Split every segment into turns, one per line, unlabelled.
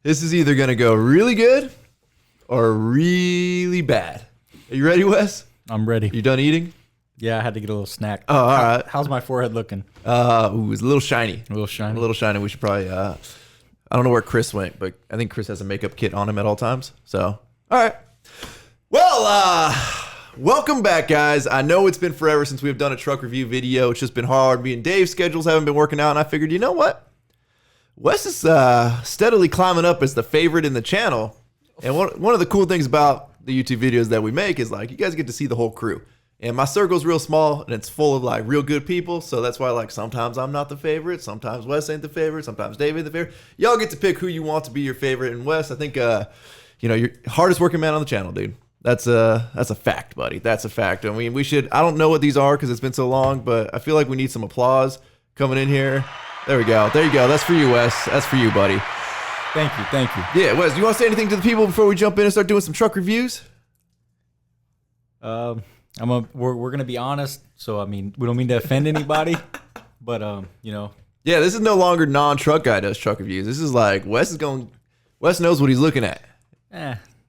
This is either going to go really good or really bad. Are you ready, Wes?
I'm ready.
You done eating?
Yeah, I had to get a little snack.
Oh, all right.
How's my forehead looking?
Ooh, it's a little shiny.
A little shiny.
A little shiny. We should probably, I don't know where Chris went, but I think Chris has a makeup kit on him at all times. So, all right. Well, welcome back, guys. I know it's been forever since we've done a truck review video. It's just been hard. Me and Dave's schedules haven't been working out, and I figured, you know what? Wes is steadily climbing up as the favorite in the channel. And one of the cool things about the YouTube videos that we make is like you guys get to see the whole crew. And my circle's real small and it's full of like real good people. So that's why like sometimes I'm not the favorite. Sometimes Wes ain't the favorite. Sometimes Dave ain't the favorite. Y'all get to pick who you want to be your favorite. And Wes, I think, you're hardest working man on the channel, dude. That's a fact, buddy. That's a fact. I mean, I don't know what these are because it's been so long, but I feel like we need some applause coming in here. There we go. There you go. That's for you, Wes. That's for you, buddy.
Thank you. Thank you.
Yeah, Wes, do you want to say anything to the people before we jump in and start doing some truck reviews?
We're gonna be honest. So I mean, we don't mean to offend anybody, but
Yeah, this is no longer non-truck guy does truck reviews. This is like Wes knows what he's looking at.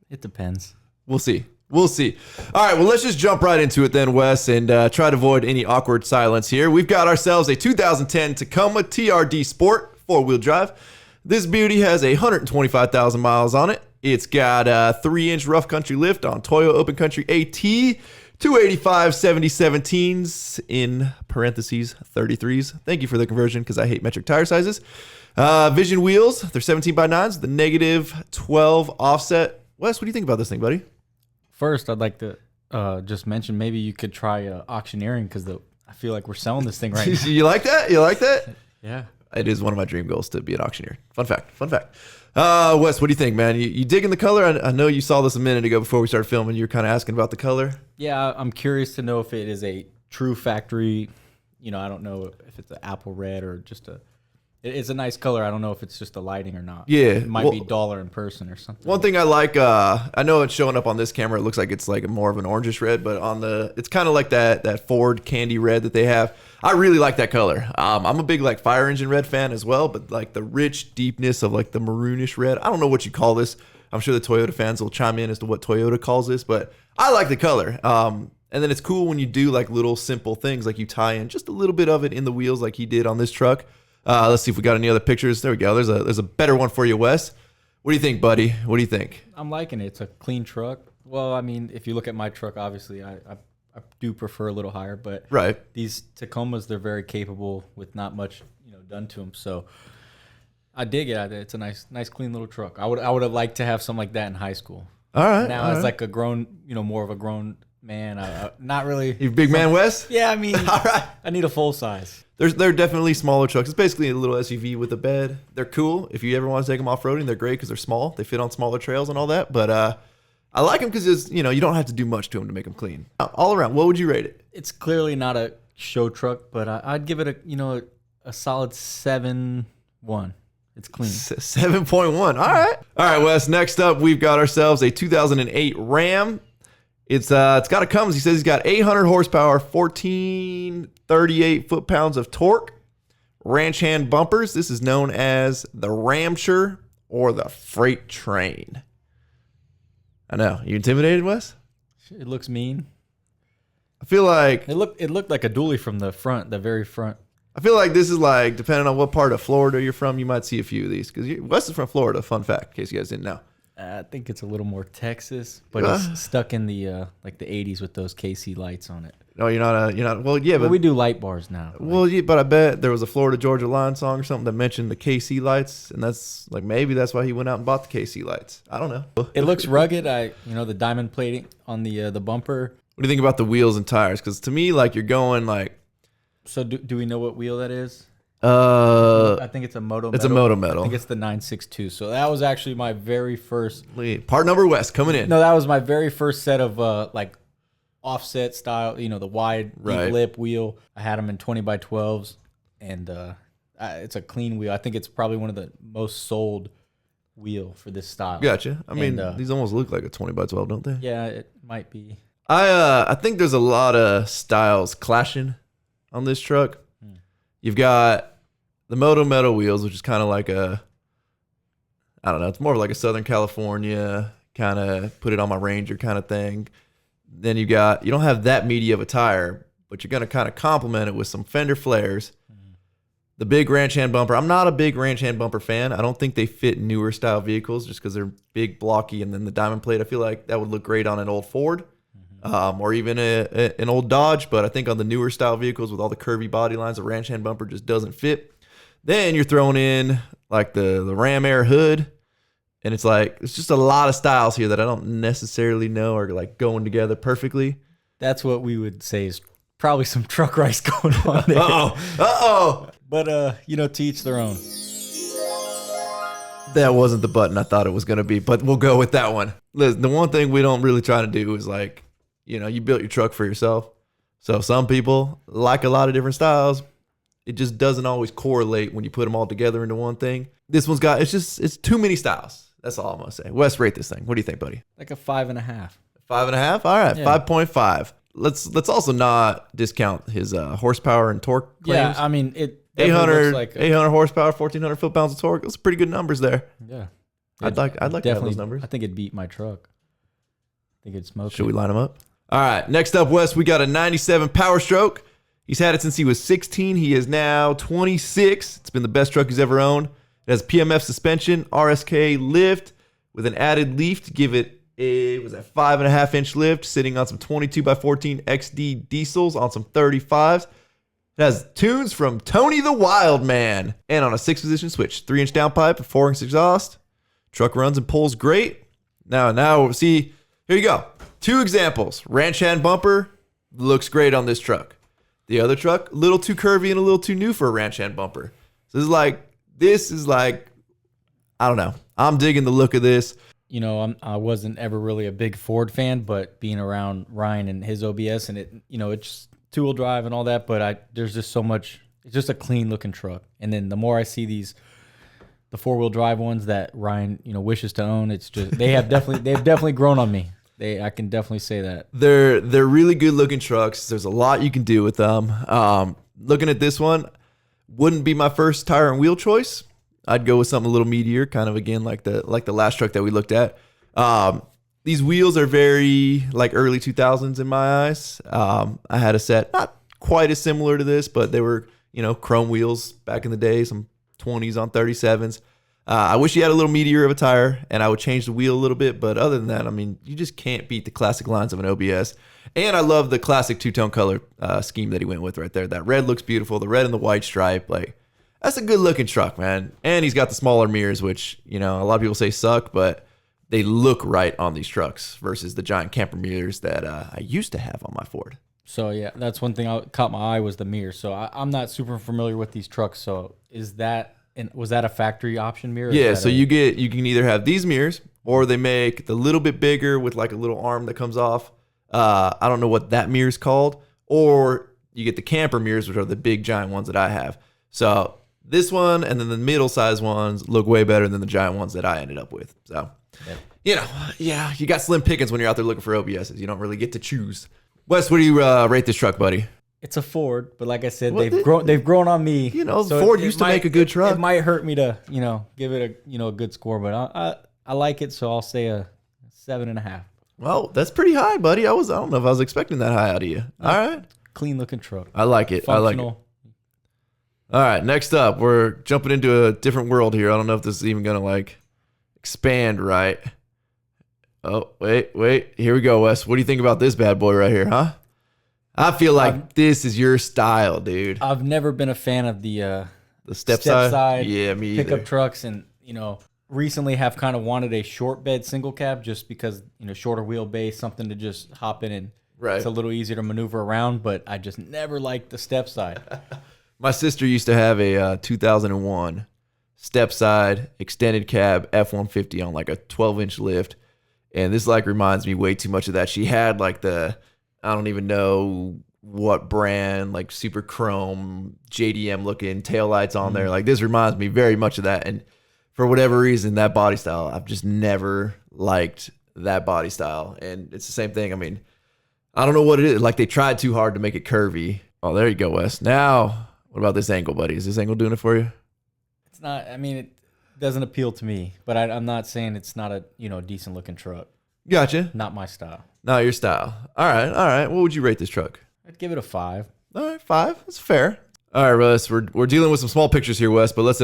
It depends.
We'll see. We'll see. All right, well, let's just jump right into it then, Wes, and try to avoid any awkward silence here. We've got ourselves a 2010 Tacoma TRD Sport 4-wheel drive. This beauty has 125,000 miles on it. It's got a 3-inch rough country lift on Toyo Open Country AT, 285 7017s in parentheses 33s. Thank you for the conversion because I hate metric tire sizes. Vision wheels, they're 17x9s, the negative 12 offset. Wes, what do you think about this thing, buddy?
First, I'd like to just mention maybe you could try auctioneering because I feel like we're selling this thing right now.
You like that? You like that?
Yeah.
It is one of my dream goals to be an auctioneer. Fun fact. Wes, what do you think, man? You digging the color? I know you saw this a minute ago before we started filming. You were kind of asking about the color.
Yeah, I'm curious to know if it is a true factory. I don't know if it's an apple red or just it's a nice color. I don't know if it's just a lighting or not.
Yeah.
It might be duller in person or something.
One thing I like, I know it's showing up on this camera. It looks like it's like more of an orangish red, but it's kind of like that Ford candy red that they have. I really like that color. I'm a big like fire engine red fan as well, but like the rich deepness of like the maroonish red. I don't know what you call this. I'm sure the Toyota fans will chime in as to what Toyota calls this, but I like the color. And then it's cool when you do like little simple things, like you tie in just a little bit of it in the wheels like he did on this truck. Let's see if we got any other pictures. There we go. There's a better one for you, Wes. What do you think, buddy? What do you think?
I'm liking it. It's a clean truck. Well, I mean, if you look at my truck, obviously I do prefer a little higher, but
right.
These Tacomas, they're very capable with not much, done to them. So I dig it. It's a nice, clean little truck. I would have liked to have something like that in high school.
All right.
Now as like a grown, more of a grown man. Not really.
You big man, Wes?
Yeah, I mean,
all right.
I need a full size.
They're definitely smaller trucks. It's basically a little SUV with a bed. They're cool. If you ever want to take them off-roading, they're great because they're small. They fit on smaller trails and all that. But I like them because you don't have to do much to them to make them clean. All around, what would you rate it?
It's clearly not a show truck, but I'd give it a solid 7.1. It's clean.
7.1. All right, Wes. Next up, we've got ourselves a 2008 Ram. It's got a Cummins. He says he's got 800 horsepower, 1438 foot-pounds of torque, ranch hand bumpers. This is known as the Ramcher or the Freight Train. I know. You intimidated, Wes?
It looks mean.
I feel like
it looked like a dually from the front, the very front.
I feel like this is like, depending on what part of Florida you're from, you might see a few of these because Wes is from Florida. Fun fact, in case you guys didn't know.
I think it's a little more Texas, but it's stuck in the like the 80s with those KC lights on it.
No, you're not. Well, yeah, but
we do light bars now.
Well, yeah, but I bet there was a Florida Georgia Line song or something that mentioned the KC lights, and that's like maybe that's why he went out and bought the KC lights. I don't know.
It looks rugged. The diamond plating on the bumper.
What do you think about the wheels and tires? Because to me, like you're going like.
So do we know what wheel that is?
I
think it's a Moto Metal.
It's a Moto Metal.
I think it's the 962. So that was actually my very first.
Part number West coming in.
No, that was my very first set of like offset style, the wide deep lip wheel. I had them in 20x12s, and it's a clean wheel. I think it's probably one of the most sold wheel for this style.
Gotcha. I mean, these almost look like a 20x12, don't they?
Yeah, it might be.
I think there's a lot of styles clashing on this truck. You've got the Moto Metal wheels, which is kind of like I don't know. It's more of like a Southern California kind of put it on my Ranger kind of thing. Then you don't have that meaty of a tire, but you're going to kind of complement it with some fender flares. The big ranch hand bumper. I'm not a big ranch hand bumper fan. I don't think they fit newer style vehicles just because they're big, blocky, and then the diamond plate. I feel like that would look great on an old Ford, or even an old Dodge. But I think on the newer style vehicles with all the curvy body lines, the ranch hand bumper just doesn't fit. Then you're throwing in like the Ram Air hood, and it's like it's just a lot of styles here that I don't necessarily know are like going together perfectly.
That's what we would say is probably some truck rice going on there.
Uh-oh.
But, to each their own.
That wasn't the button I thought it was going to be, but we'll go with that one. Listen, the one thing we don't really try to do is like, you built your truck for yourself. So some people like a lot of different styles. It just doesn't always correlate when you put them all together into one thing. This one's got, it's too many styles. That's all I'm going to say. Wes, rate this thing. What do you think, buddy?
Like a 5.5.
5.5? All right,
yeah.
5.5. Let's also not discount his horsepower and torque claims.
Yeah, I mean, it
800,
like
800 horsepower, 1,400 foot-pounds of torque. Those are pretty good numbers there.
Yeah.
I'd like to have those numbers.
I think it'd beat my truck. I think it'd smoke.
Should we line them up? All right. Next up, Wes, we got a 97 Power Stroke. He's had it since he was 16. He is now 26. It's been the best truck he's ever owned. It has PMF suspension, RSK lift with an added leaf to give it a 5.5-inch lift, sitting on some 22x14 XD diesels on some 35s. It has tunes from Tony the Wild Man and on a 6-position switch, 3-inch downpipe, a 4-inch exhaust. Truck runs and pulls great. Now see, here you go. 2 examples. Ranch hand bumper looks great on this truck. The other truck, a little too curvy and a little too new for a ranch hand bumper. So this is like, I don't know. I'm digging the look of this.
I wasn't ever really a big Ford fan, but being around Ryan and his OBS and it's 2-wheel drive and all that, but there's just so much. It's just a clean looking truck. And then the more I see the 4-wheel drive ones that Ryan wishes to own, it's just they've definitely grown on me. I can definitely say that
they're really good looking trucks. There's a lot you can do with them. Looking at this one, wouldn't be my first tire and wheel choice. I'd go with something a little meatier, kind of again like the last truck that we looked at. These wheels are very like early 2000s in my eyes. I had a set not quite as similar to this, but they were chrome wheels back in the day, some 20s on 37s. I wish you had a little meatier of a tire, and I would change the wheel a little bit. But other than that, I mean, you just can't beat the classic lines of an OBS. And I love the classic 2-tone color scheme that he went with right there. That red looks beautiful. The red and the white stripe, like that's a good looking truck, man. And he's got the smaller mirrors, which a lot of people say suck, but they look right on these trucks versus the giant camper mirrors that I used to have on my Ford.
So yeah, that's one thing caught my eye was the mirror. So I'm not super familiar with these trucks. So was that a factory option mirror?
Yeah, so you can either have these mirrors or they make the little bit bigger with like a little arm that comes off. I don't know what that mirror is called. Or you get the camper mirrors, which are the big giant ones that I have. So this one and then the middle sized ones look way better than the giant ones that I ended up with. So,
yep.
You got slim pickings when you're out there looking for OBSs. You don't really get to choose. Wes, what do you rate this truck, buddy?
It's a Ford, but like I said, they've grown on me. So
Ford used to make a good truck.
It might hurt me to give it a good score, but I like it, so I'll say a 7.5.
Well, that's pretty high, buddy. I don't know if I was expecting that high out of you. All right,
clean looking truck.
I like it.
Functional.
All right, next up, we're jumping into a different world here. I don't know if this is even gonna expand right. Oh, wait. Here we go, Wes. What do you think about this bad boy right here, huh? I feel like this is your style, dude.
I've never been a fan of the
step side.
Yeah,
me
pickup
either.
trucks, and recently have kind of wanted a short bed single cab just because shorter wheelbase, something to just hop in and it's a little easier to maneuver around. But I just never liked the step side.
My sister used to have a 2001 step side extended cab F-150 on like a 12-inch lift. And this reminds me way too much of that. She had I don't even know what brand, super chrome JDM looking taillights on there. This reminds me very much of that. And for whatever reason, that body style, I've just never liked that body style. And it's the same thing. I mean, I don't know what it is. They tried too hard to make it curvy. Oh, there you go, Wes. Now, what about this angle, buddy? Is this angle doing it for you?
It's not. I mean, doesn't appeal to me. But I'm not saying it's not a decent looking truck.
Gotcha.
Not my style.
Not your style. All right. What would you rate this truck?
I'd give it a 5.
All right, 5. That's fair. All right, Wes. We're dealing with some small pictures here, Wes, but let's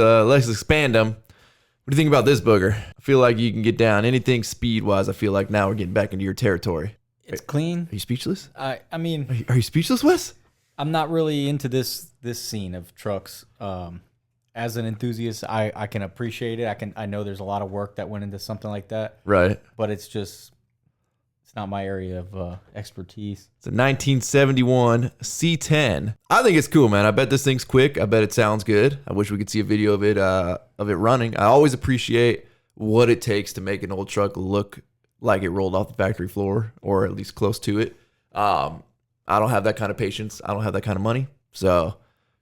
expand them. What do you think about this booger? I feel like you can get down anything speed wise. I feel like now we're getting back into your territory.
It's clean.
Are you speechless?
I mean,
Are you speechless, Wes?
I'm not really into this scene of trucks. As an enthusiast, I can appreciate it. I know there's a lot of work that went into something like that.
Right.
But it's not my area of expertise.
It's a 1971 C10. I think it's cool, man. I bet this thing's quick. I bet it sounds good. I wish we could see a video of it running. I always appreciate what it takes to make an old truck look like it rolled off the factory floor, or at least close to it. I don't have that kind of patience. I don't have that kind of money. So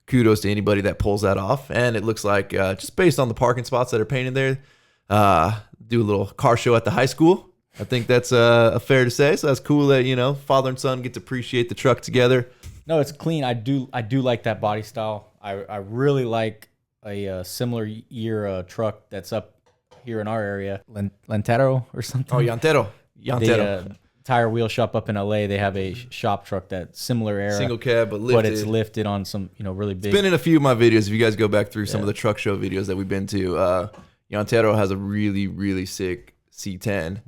kudos to anybody that pulls that off. And it looks like, just based on the parking spots that are painted there, do a little car show at the high school. I think that's fair to say. So that's cool that, father and son get to appreciate the truck together.
No, it's clean. I do like that body style. I really like a similar year truck that's up here in our area, Lantero or something.
Oh, Llantero.
The tire wheel shop up in LA, they have a shop truck that's similar era.
Single cab, but lifted.
But it's lifted on some, really big.
It's been in a few of my videos. If you guys go back through some of the truck show videos that we've been to, Llantero has a really, really sick C10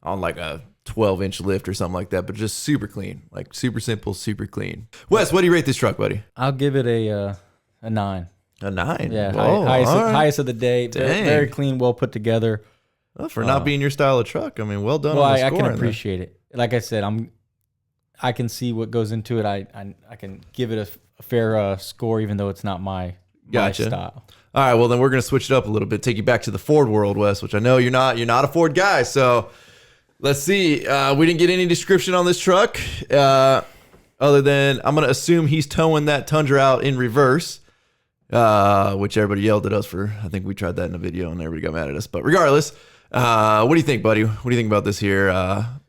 on like a 12-inch lift or something like that, but just super clean, like super simple, super clean. Wes, what do you rate this truck, buddy?
I'll give it a 9.
A 9?
Yeah,
Whoa,
highest of the day. Very clean, well put together.
Well, for not being your style of truck, I mean, well done.
Well,
on the
I can
scoring
appreciate it. Like I said, I can see what goes into it. I can give it a fair score, even though it's not my style.
All right, well then we're gonna switch it up a little bit, take you back to the Ford world, Wes, which I know you're not a Ford guy. So let's see. We didn't get any description on this truck, other than I'm gonna assume he's towing that Tundra out in reverse. Which everybody yelled at us for. I think we tried that in a video and everybody got mad at us. But regardless, what do you think, buddy? What do you think about this here?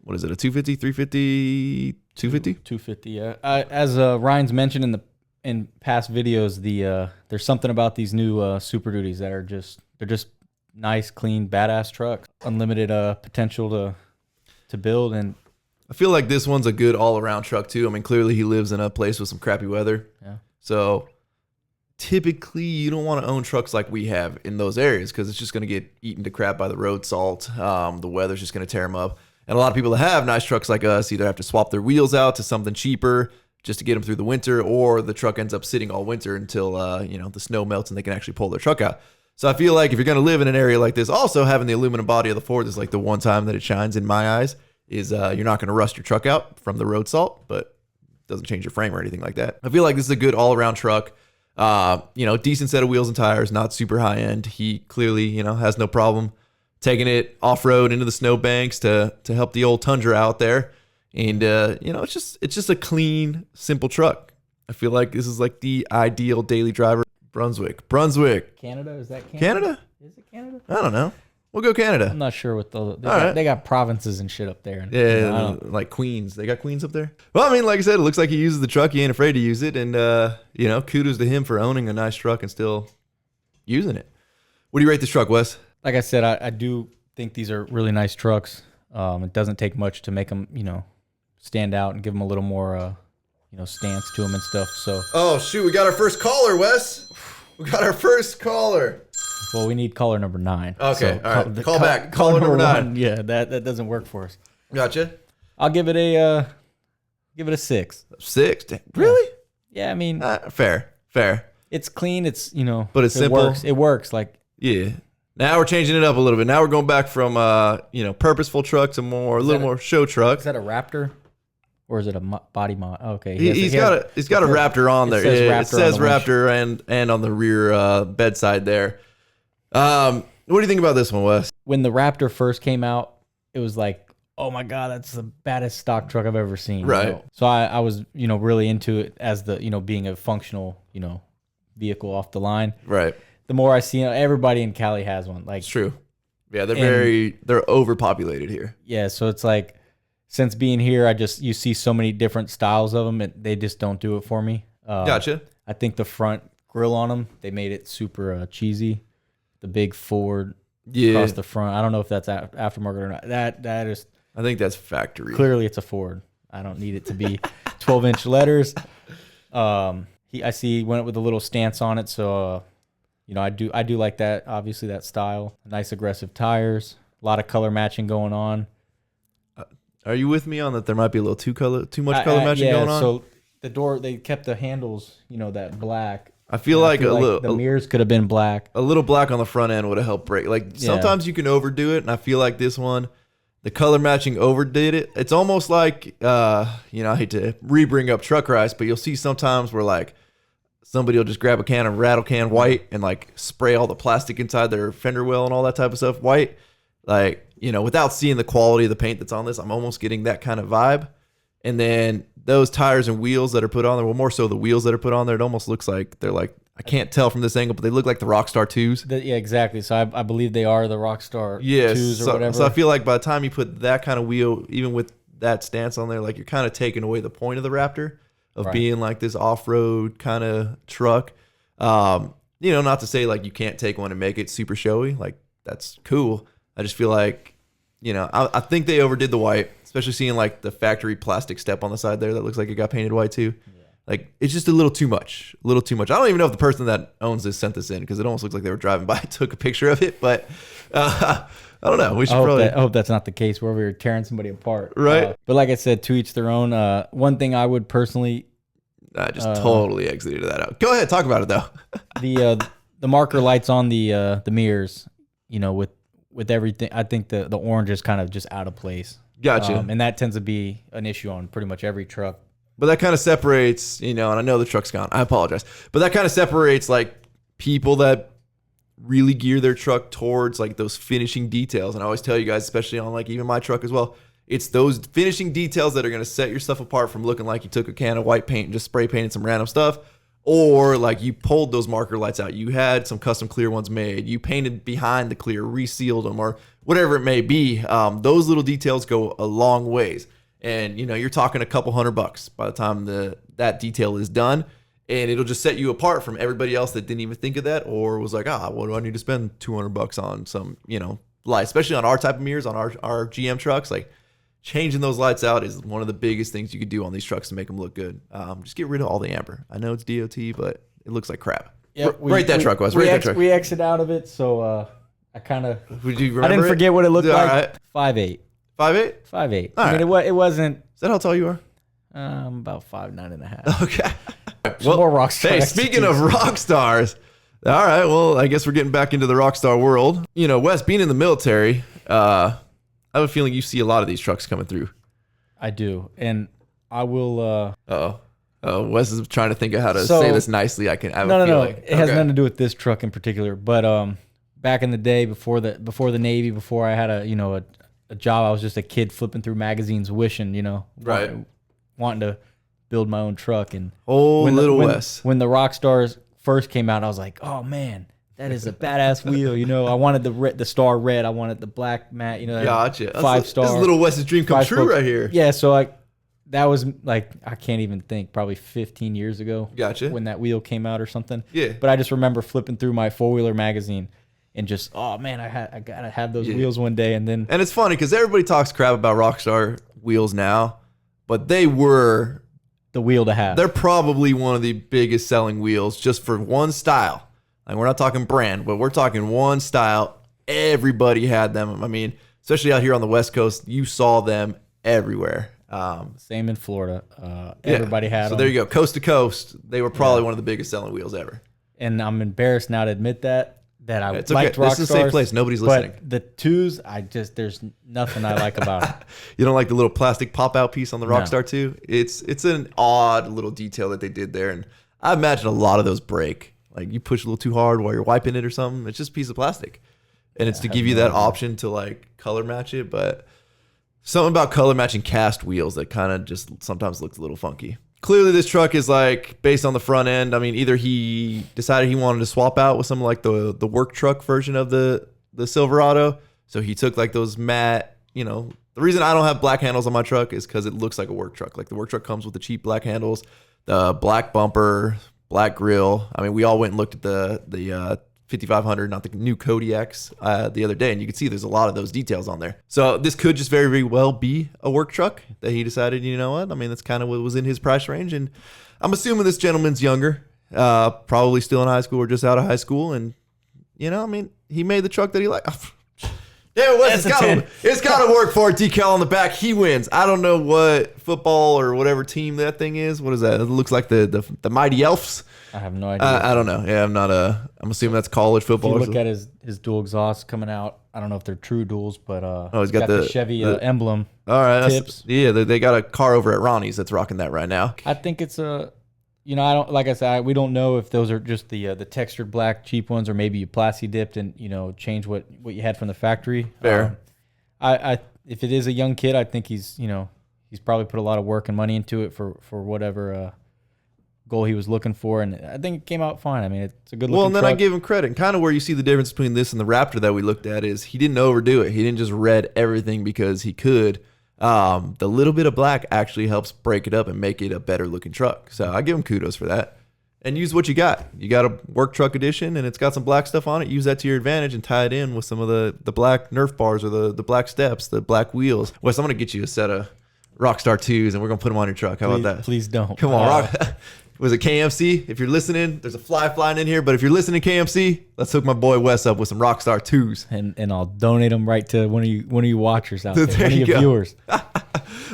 What is it, a 250, 350, 250?
250, yeah. As Ryan's mentioned in past videos, there's something about these new Super Duties that are they're just nice, clean, badass trucks. Unlimited potential to build, and
I feel like this one's a good all-around truck too. I mean, clearly he lives in a place with some crappy weather.
Yeah.
So typically you don't want to own trucks like we have in those areas because it's just going to get eaten to crap by the road salt. The weather's just going to tear them up. And a lot of people that have nice trucks like us either have to swap their wheels out to something cheaper just to get them through the winter, or the truck ends up sitting all winter until the snow melts and they can actually pull their truck out. So I feel like if you're going to live in an area like this, also having the aluminum body of the Ford is like the one time that it shines in my eyes, is you're not going to rust your truck out from the road salt, but it doesn't change your frame or anything like that. I feel like this is a good all-around truck. Decent set of wheels and tires, not super high end. He clearly, has no problem taking it off-road into the snow banks to help the old Tundra out there. And, it's just a clean, simple truck. I feel like this is like the ideal daily driver. Brunswick.
Canada? Is that Canada?
Canada?
Is it Canada?
I don't know. We'll go Canada.
I'm not sure what they got provinces and shit up there.
Yeah, like Queens. They got Queens up there. Well, I mean, like I said, it looks like he uses the truck. He ain't afraid to use it. And, kudos to him for owning a nice truck and still using it. What do you rate this truck, Wes?
Like I said, I do think these are really nice trucks. It doesn't take much to make them, stand out and give them a little more, stance to them and stuff. So.
Oh, shoot. We got our first caller, Wes. We got our first caller.
Well, we need caller number 9.
Okay,
so
all right. Call back. Caller number 9.
Yeah, that doesn't work for us.
Gotcha.
I'll give it a 6.
6? Really?
Yeah, I mean,
fair.
It's clean. It's
but it's simple.
It works. Like
Now we're changing it up a little bit. Now we're going back from purposeful truck to a little more show truck.
Is that a Raptor? Or is it a body mod? Okay,
he's got a Raptor on there. It says Raptor and on the rear bedside there. What do you think about this one, Wes?
When the Raptor first came out, it was like, oh my god, that's the baddest stock truck I've ever seen.
Right.
So I was really into it as the being a functional vehicle off the line.
Right.
The more I see, everybody in Cali has one. Like,
it's true. Yeah, they're overpopulated here.
Yeah, so it's like, since being here, you see so many different styles of them, and they just don't do it for me.
Gotcha.
I think the front grill on them, they made it super cheesy. the big Ford across the front. I don't know if that's aftermarket or not. That is.
I think that's factory.
Clearly, it's a Ford. I don't need it to be 12-inch letters. I see he went with a little stance on it, so I do like that. Obviously, that style. Nice aggressive tires. A lot of color matching going on.
Are you with me on that? There might be a little too much color matching going on.
So the door, they kept the handles, that black.
I feel like
the mirrors could have been black.
A little black on the front end would have helped break. Like sometimes you can overdo it, and I feel like this one, the color matching overdid it. It's almost like I hate to bring up truck rice, but you'll see sometimes where like somebody will just grab a can of rattle can white and like spray all the plastic inside their fender well and all that type of stuff white. Like, without seeing the quality of the paint that's on this, I'm almost getting that kind of vibe. And then those tires and wheels that are put on there, well, more so the wheels that are put on there, it almost looks like they're like, I can't tell from this angle, but they look like the Rockstar 2s.
Yeah, exactly. So I believe they are the Rockstar 2s or whatever.
So I feel like by the time you put that kind of wheel, even with that stance on there, like you're kind of taking away the point of the Raptor of being like this off-road kind of truck. Not to say like you can't take one and make it super showy. Like that's cool. I just feel like, I think they overdid the white, especially seeing like the factory plastic step on the side there that looks like it got painted white too. Yeah. Like it's just a little too much. I don't even know if the person that owns this sent this in because it almost looks like they were driving by and took a picture of it. But I don't know. We should
I hope that's not the case where we were tearing somebody apart.
Right.
But like I said, to each their own. One thing I would personally.
I just totally exited that out. Go ahead. Talk about it though.
The marker lights on the mirrors, with everything, I think the orange is kind of just out of place.
Gotcha.
And that tends to be an issue on pretty much every truck.
But that kind of separates, and I know the truck's gone. I apologize. But that kind of separates like people that really gear their truck towards like those finishing details. And I always tell you guys, especially on like even my truck as well, it's those finishing details that are going to set your stuff apart from looking like you took a can of white paint and just spray painted some random stuff. Or like you pulled those marker lights out. You had some custom clear ones made. You painted behind the clear, resealed them, or whatever it may be. Those little details go a long ways. And, you're talking a couple $100 by the time that detail is done. And it'll just set you apart from everybody else that didn't even think of that or was like, what do I need to spend $200 on some, light, especially on our type of mirrors, on our GM trucks. Like, changing those lights out is one of the biggest things you could do on these trucks to make them look good. Just get rid of all the amber. I know it's DOT, but it looks like crap.
Yep,
rate that truck, Wes. Rate that truck.
We exit out of it, so I kind of.
Would you remember?
I didn't forget what it looked like.
Right.
5'8".
5'8"?
5'8".
All
I mean, it wasn't.
Is that how tall you are?
About 5'9.5".
Okay.
Well, more rock stars.
Hey, speaking of rock stars, all right. Well, I guess we're getting back into the rock star world. Wes, being in the military, I have a feeling you see a lot of these trucks coming through.
I do, and I will.
Wes is trying to think of how to say this nicely. I have a feeling.
No. It has nothing to do with this truck in particular, but back in the day, before the Navy, before I had a job, I was just a kid flipping through magazines, wishing, wanting to build my own truck. And
Wes,
when the rock stars first came out, I was like, oh man, that is a badass wheel. I wanted the star red. I wanted the black matte.
Gotcha.
5-star.
This is little Wes's dream come true right here.
Yeah. So that was like, I can't even think, probably 15 years ago.
Gotcha.
When that wheel came out or something.
Yeah.
But I just remember flipping through my 4-wheeler magazine and just, oh man, I gotta have those wheels one day. And
it's funny because everybody talks crap about Rockstar wheels now, but they were
the wheel to have.
They're probably one of the biggest selling wheels just for one style. Like, we're not talking brand, but we're talking one style. Everybody had them. I mean, especially out here on the West Coast, you saw them everywhere.
Same in Florida. Everybody had them.
So there you go. Coast to coast, they were probably one of the biggest selling wheels ever.
And I'm embarrassed now to admit that I
it's
liked
okay.
Rockstars.
This is a safe place. Nobody's listening.
But the twos, there's nothing I like about it.
You don't like the little plastic pop-out piece on the Rockstar 2? It's an odd little detail that they did there. And I imagine a lot of those break. Like, you push a little too hard while you're wiping it or something. It's just a piece of plastic. And it's to give you that option to, like, color match it. But something about color matching cast wheels that kind of just sometimes looks a little funky. Clearly, this truck is, like, based on the front end. I mean, either he decided he wanted to swap out with some, like, the work truck version of the Silverado. So he took, like, those matte, the reason I don't have black handles on my truck is because it looks like a work truck. Like, the work truck comes with the cheap black handles, the black bumper, black grill. I mean, we all went and looked at the 5500, not the new Kodiaks, the other day, and you can see there's a lot of those details on there. So this could just very, very well be a work truck that he decided, you know what? I mean, that's kind of what was in his price range, and I'm assuming this gentleman's younger, probably still in high school or just out of high school, and you know, I mean, he made the truck that he liked. Yeah, it's got to work for a decal on the back. He wins. I don't know what football or whatever team that thing is. What is that? It looks like the Mighty Elves.
I have no idea.
I don't know. Yeah, I'm assuming that's college football.
If you look at his dual exhaust coming out, I don't know if they're true duals, but
he's got the
Chevy emblem.
All right,
tips.
They got a car over at Ronnie's that's rocking that right now.
I think it's I don't, like I said, we don't know if those are just the textured black cheap ones, or maybe you plasti dipped and change what you had from the factory.
Fair.
If it is a young kid, I think he's probably put a lot of work and money into it for whatever goal he was looking for, and I think it came out fine. I mean, it's a good looking
Well, and then
truck.
I give him credit. And kind of where you see the difference between this and the Raptor that we looked at is he didn't overdo it. He didn't just red everything because he could. The little bit of black actually helps break it up and make it a better looking truck. So I give him kudos for that. And use what you got. You got a work truck edition, and it's got some black stuff on it. Use that to your advantage and tie it in with some of the black Nerf bars or the black steps, the black wheels. Wes, I'm going to get you a set of Rockstar 2s, and we're going to put them on your truck. How about that?
Please don't.
Come on, Was it KMC? If you're listening, there's a fly flying in here. But if you're listening, KMC, let's hook my boy Wes up with some Rockstar 2s.
And I'll donate them right to one of you watchers out there,
There
one of
you
your
go.
viewers.
All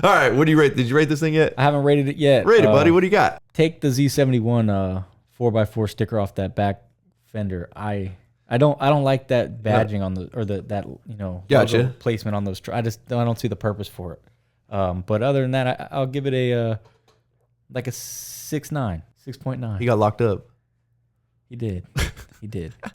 right, what do you rate? Did you rate this thing yet?
I haven't rated it yet.
Rate it, buddy. What do you got?
Take the Z71 4x4 sticker off that back fender. I don't like that badging on that
Gotcha.
logo placement on those. I don't see the purpose for it. But other than that, I'll give it a 6.9.
He got locked up.
He did.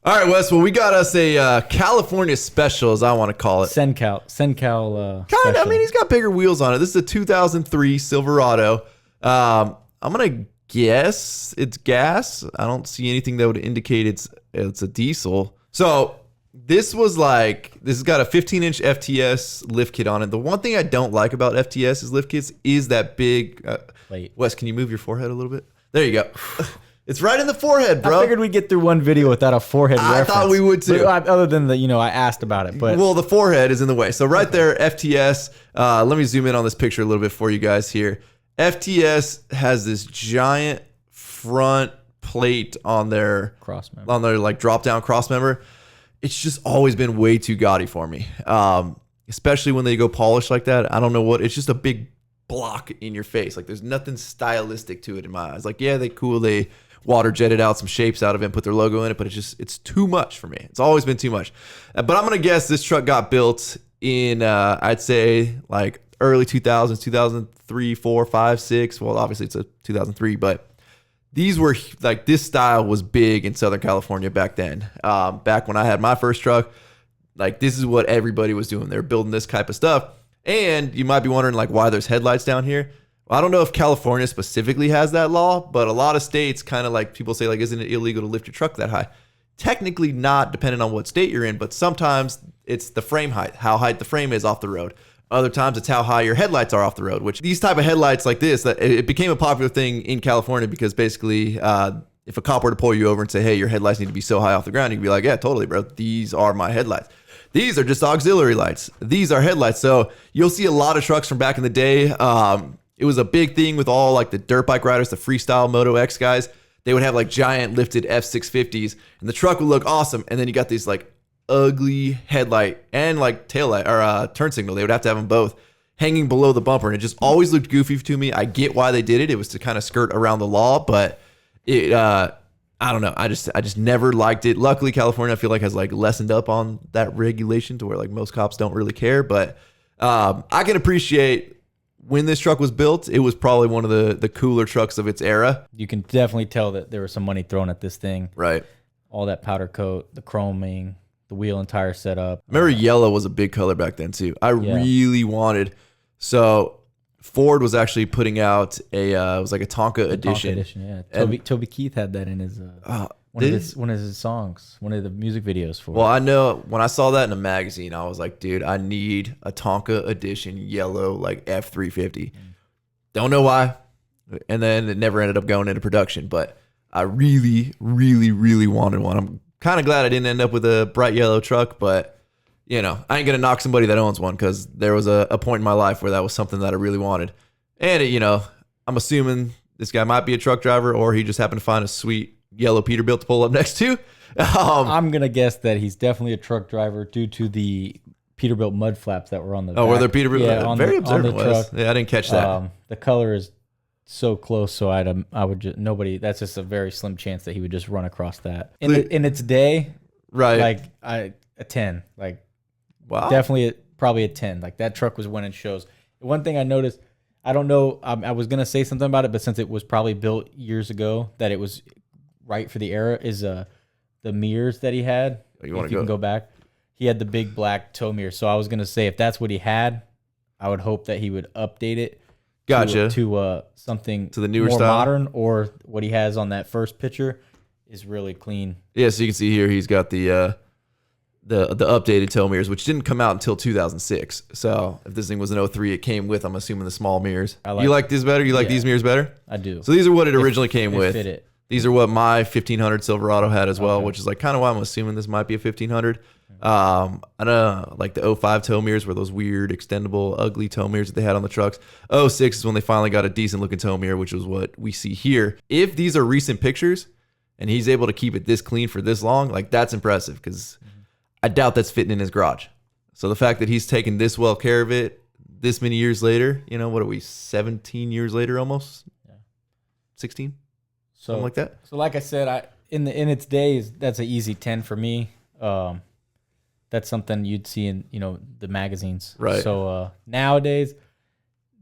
All right, Wes. Well, we got us a California special, as I want to call it.
Sencal.
Kind of. I
special.
mean, he's got bigger wheels on it. This is a 2003 Silverado. I'm gonna guess it's gas. I don't see anything that would indicate it's a diesel. So this has got a 15-inch FTS lift kit on it. The one thing I don't like about FTS's lift kits is that big.
Wait.
Wes, can you move your forehead a little bit? There you go. It's right in the forehead, bro.
I figured we'd get through one video without a forehead reference.
I thought we would too.
But, other than I asked about it. But
well, the forehead is in the way. So right there, FTS. Let me zoom in on this picture a little bit for you guys here. FTS has this giant front plate on their drop down cross member. It's just always been way too gaudy for me. Especially when they go polished like that. I don't know what. It's just a big block in your face. Like there's nothing stylistic to it in my eyes. Like, yeah, they water jetted out some shapes out of it and put their logo in it, but it's too much for me. It's always been too much. But I'm gonna guess this truck got built in I'd say like early 2000s, 2003, 4, 5, 6. Well, obviously it's a 2003, but these were like, this style was big in Southern California back then. Back when I had my first truck, like this is what everybody was doing. They're building this type of stuff. And you might be wondering like why there's headlights down here. Well, I don't know if California specifically has that law, but a lot of states kind of like people say like, isn't it illegal to lift your truck that high? Technically not, depending on what state you're in, but sometimes it's the frame height, how high the frame is off the road. Other times it's how high your headlights are off the road, which these type of headlights like this, that it became a popular thing in California because basically if a cop were to pull you over and say, hey, your headlights need to be so high off the ground, you'd be like, yeah, totally, bro. These are my headlights. These are just auxiliary lights. These are headlights. So you'll see a lot of trucks from back in the day. It was a big thing with all like the dirt bike riders, the freestyle Moto X guys. They would have like giant lifted F650s and the truck would look awesome. And then you got these like ugly headlight and like tail light or turn signal. They would have to have them both hanging below the bumper. And it just always looked goofy to me. I get why they did it. It was to kind of skirt around the law, but I don't know. I just never liked it. Luckily, California, I feel like has like lessened up on that regulation to where like most cops don't really care. But I can appreciate when this truck was built, it was probably one of the cooler trucks of its era.
You can definitely tell that there was some money thrown at this thing.
Right.
All that powder coat, the chroming, the wheel and tire setup.
I remember yellow was a big color back then too. I really wanted. So Ford was actually putting out it was like a Tonka edition.
Yeah. Toby Keith had that in his one of his songs, one of the music videos for
Well, I know when I saw that in a magazine, I was like, dude, I need a Tonka edition yellow like F350. Don't know why. And then it never ended up going into production, but I really, really, really wanted one. I'm kind of glad I didn't end up with a bright yellow truck, but I ain't gonna knock somebody that owns one because there was a point in my life where that was something that I really wanted. And I'm assuming this guy might be a truck driver, or he just happened to find a sweet yellow Peterbilt to pull up next to.
I'm gonna guess that he's definitely a truck driver due to the Peterbilt mud flaps that were on the.
Oh, were there Peterbilt?
Yeah,
very observant.
Truck.
Yeah, I didn't catch that.
The color is so close, so I would just nobody. That's just a very slim chance that he would just run across that in its day.
Right,
like a 10, like
wow,
definitely probably a 10. Like that truck was winning shows. One thing I noticed, I don't know, I was gonna say something about it, but since it was probably built years ago, that it was right for the era. Is the mirrors that he had?
If you
can go back, he had the big black tow mirrors. So I was gonna say if that's what he had, I would hope that he would update it.
Gotcha.
To something
to the newer
more
style,
modern, or what he has on that first picture is really clean.
Yeah, so you can see here he's got the updated tow mirrors, which didn't come out until 2006. So if this thing was an 03, it came with, I'm assuming, the small mirrors. You like this better? You like these mirrors better?
I do.
So these are what it originally came with.
Fit it.
These are what my 1500 Silverado had as well, which is like kind of why I'm assuming this might be a 1500. I don't know, like the 05 tow mirrors were those weird, extendable, ugly tow mirrors that they had on the trucks. 06 is when they finally got a decent looking tow mirror, which was what we see here. If these are recent pictures and he's able to keep it this clean for this long, like that's impressive, because I doubt that's fitting in his garage. So the fact that he's taken this well care of it this many years later, what are we, 17 years later almost? Yeah. 16? Something like that.
So like I said, in its days, that's an easy 10 for me. That's something you'd see in the magazines.
Right.
So nowadays,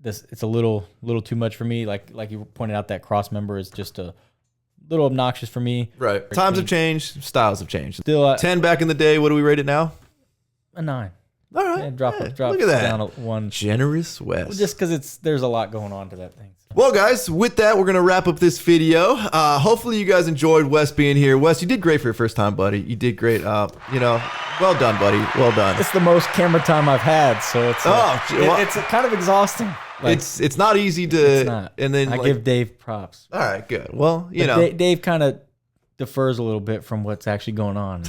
it's a little too much for me. Like you pointed out, that cross member is just a little obnoxious for me.
Right. Times have changed, styles have changed.
Still
10 back in the day. What do we rate it now?
A 9.
All right.
Yeah, drop
look at that.
down 1.
Generous Wes.
Just because there's a lot going on to that thing.
Well, guys, with that, we're going to wrap up this video. Hopefully you guys enjoyed Wes being here. Wes, you did great for your first time, buddy. You did great. Well done, buddy. Well done.
It's the most camera time I've had, so it's kind of exhausting. Like,
it's not easy to.
It's not.
And then
I give Dave props.
All right, good. Well,
Dave kind of defers a little bit from what's actually going on.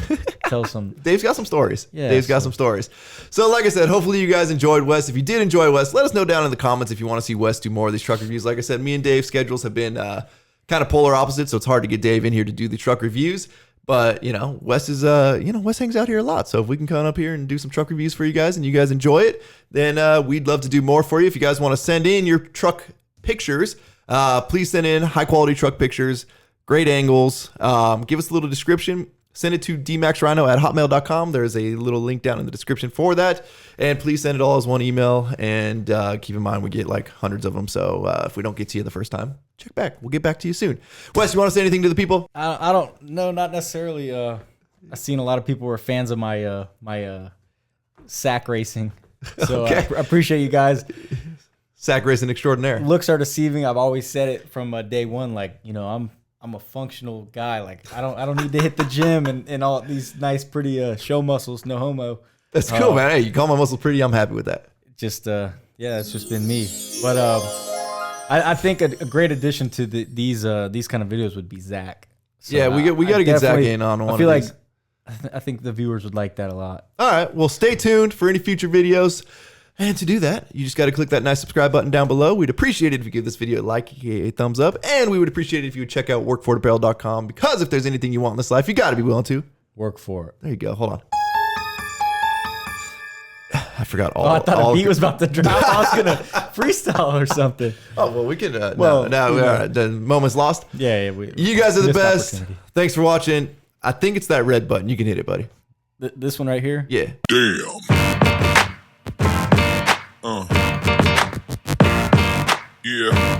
Tells some.
Dave's got some stories.
Yeah,
Dave's got some stories. So, like I said, hopefully you guys enjoyed Wes. If you did enjoy Wes, let us know down in the comments if you want to see Wes do more of these truck reviews. Like I said, me and Dave's schedules have been kind of polar opposites, so it's hard to get Dave in here to do the truck reviews. But Wes is Wes hangs out here a lot. So if we can come up here and do some truck reviews for you guys and you guys enjoy it, then we'd love to do more for you. If you guys want to send in your truck pictures, please send in high quality truck pictures, great angles. Give us a little description. Send it to dmaxryno@hotmail.com. There's a little link down in the description for that. And please send it all as one email. And keep in mind, we get like hundreds of them. So if we don't get to you the first time, check back. We'll get back to you soon. Wes, you want to say anything to the people?
I don't know, not necessarily. I've seen a lot of people were fans of my sack racing. So
Okay.
I appreciate you guys.
Sack racing extraordinaire.
Looks are deceiving. I've always said it from day one. Like, I'm a functional guy. Like I don't need to hit the gym and all these nice, pretty show muscles. No homo.
That's cool, man. Hey, you call my muscles pretty. I'm happy with that.
Just it's just been me. But I think a great addition to these kind of videos would be Zach. So
yeah, we got to get Zach in on one.
I feel
of these.
I think the viewers would like that a lot.
All right. Well, stay tuned for any future videos. And to do that, you just got to click that nice subscribe button down below. We'd appreciate it if you give this video a like, a thumbs up, and we would appreciate it if you would check out workforapparel.com, because if there's anything you want in this life, you got to be willing to
work for it.
There you go. Hold on. I forgot all.
I thought a beat was about to drop. I was gonna freestyle or something.
Oh well, we can. The moment's lost.
Yeah.
You guys are the best. Thanks for watching. I think it's that red button. You can hit it, buddy.
This one right here.
Yeah.
Damn. Yeah.